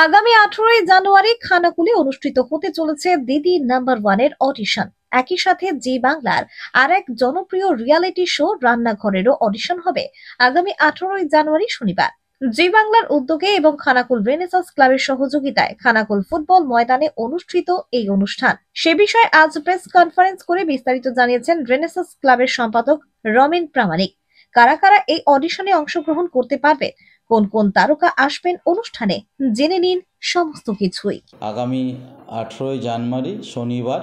আগামী 18 জানুয়ারি খানাকুলে অনুষ্ঠিত হতে চলেছে দিদি নাম্বার 1 এর অডিশন। একই সাথে জি বাংলার আর এক জনপ্রিয় রিয়ালিটি শো রান্নাঘরেরও অডিশন হবে আগামী 18 জানুয়ারি শনিবার। জি বাংলার উদ্যোগে এবং খানাকুল রেনেসাঁস ক্লাবের সহযোগিতায় খানাকুল ফুটবল ময়দানে অনুষ্ঠিত এই অনুষ্ঠান। সে বিষয়ে আজ প্রেস কনফারেন্স করে বিস্তারিত জানিয়েছেন রেনেসাঁস ক্লাবের সম্পাদক রমেন প্রামাণিক। কারা কারা এই অডিশনে অংশগ্রহণ করতে পারবে, কোন কোন তারকা আসবেন অনুষ্ঠানে, জেনে নিন সমস্ত কিছুই। আগামী 18 জানুয়ারি শনিবার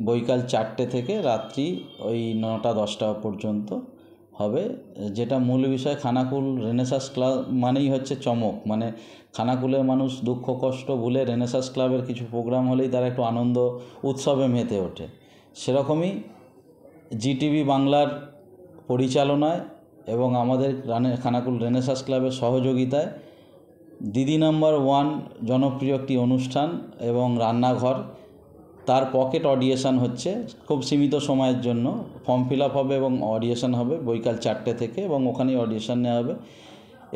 বৈকাল 4টে থেকে রাত্রি ওই 9টা-10টা পর্যন্ত হবে। যেটা মূল বিষয়, খানাকুল রেনেসাঁস ক্লাব মানেই হচ্ছে চমক, মানে খানাকুলের মানুষ দুঃখ কষ্ট ভুলে রেনেসাঁস ক্লাবের কিছু প্রোগ্রাম হলেই তারা একটু আনন্দ উৎসবে মেতে ওঠে। সেরকমই জিটিভি বাংলার পরিচালনায় এবং আমাদের খানাকুল রেনেসাঁস ক্লাবের সহযোগিতায় দিদি নাম্বার 1 জনপ্রিয় একটি অনুষ্ঠান এবং রান্নাঘর, তার পকেট অডিশন হচ্ছে খুব সীমিত সময়ের জন্য। ফর্ম ফিল আপ হবে এবং অডিশন হবে বৈকাল 4টে থেকে, এবং ওখানেই অডিশন নেওয়া হবে।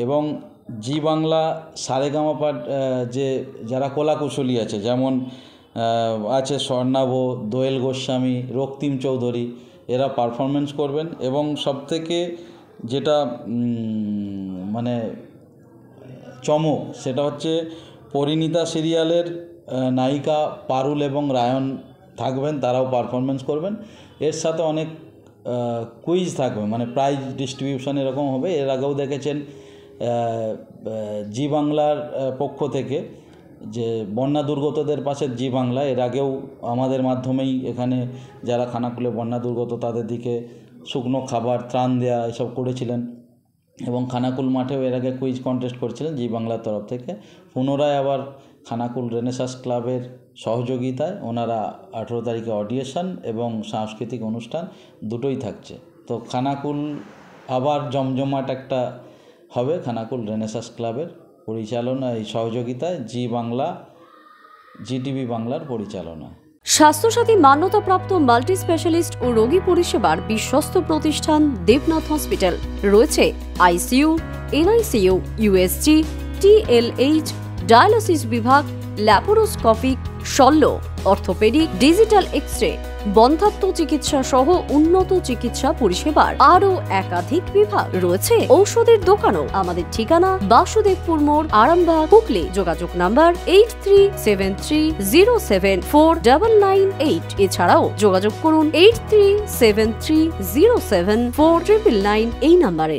এবং জি বাংলা সারেগামাপা যারা কলাকুশলী আছে, যেমন আছে স্বর্ণাভ, দোয়েল গোস্বামী, রক্তিম চৌধুরী, এরা পারফরমেন্স করবেন। এবং সবথেকে যেটা মানে চমক সেটা হচ্ছে পরিণীতা সিরিয়ালের নায়িকা পারুল এবং রায়ন থাকবেন, তারাও পারফরমেন্স করবেন। এর সাথে অনেক কুইজ থাকবে, মানে প্রাইজ ডিস্ট্রিবিউশন এরকম হবে। এর আগেও দেখেছেন জি বাংলার পক্ষ থেকে যে বন্যা দুর্গতদের পাশে জি বাংলা, এর আগেও আমাদের মাধ্যমেই এখানে যারা খানাকুলে বন্যা দুর্গত তাদের দিকে শুকনো খাবার, ত্রাণ দেওয়া এসব করেছিলেন। এবং খানাকুল মাঠেও এর আগে কুইজ কন্টেস্ট করেছিলেন জি বাংলার তরফ থেকে। পুনরায় আবার খানাকুল রেনেসাঁস ক্লাবের সহযোগিতায় ওনারা 18 তারিখে অডিশন এবং সাংস্কৃতিক অনুষ্ঠান দুটোই থাকছে। তো খানাকুল আবার জমজমাট একটা হবে খানাকুল রেনেসাঁস ক্লাবের পরিচালনায়, সহযোগিতায় জি বাংলা, জিটিভি বাংলার পরিচালনায়। স্বাস্থ্যসাথী মান্যতাপ্রাপ্ত মাল্টি স্পেশালিস্ট ও রোগী পরিষেবার বিশ্বস্ত প্রতিষ্ঠান দেবনাথ হসপিটাল। রয়েছে ICU, NICU, USG, TLH, dialysis বিভাগ, ল্যাপারোস্কোপিক, শল্য, অর্থোপেডিক, ডিজিটাল এক্স-রে, বন্ধ্যাত্ব চিকিৎসা সহ উন্নত চিকিৎসা পরিষেবার আরও একাধিক বিভাগ। রয়েছে ঔষধের দোকানও। আমাদের ঠিকানা বাসুদেবপুর মোড়, আরামবাগ, হুগলি। যোগাযোগ নাম্বার 8373074998। এছাড়াও যোগাযোগ করুন 8373074999 এই নাম্বারে।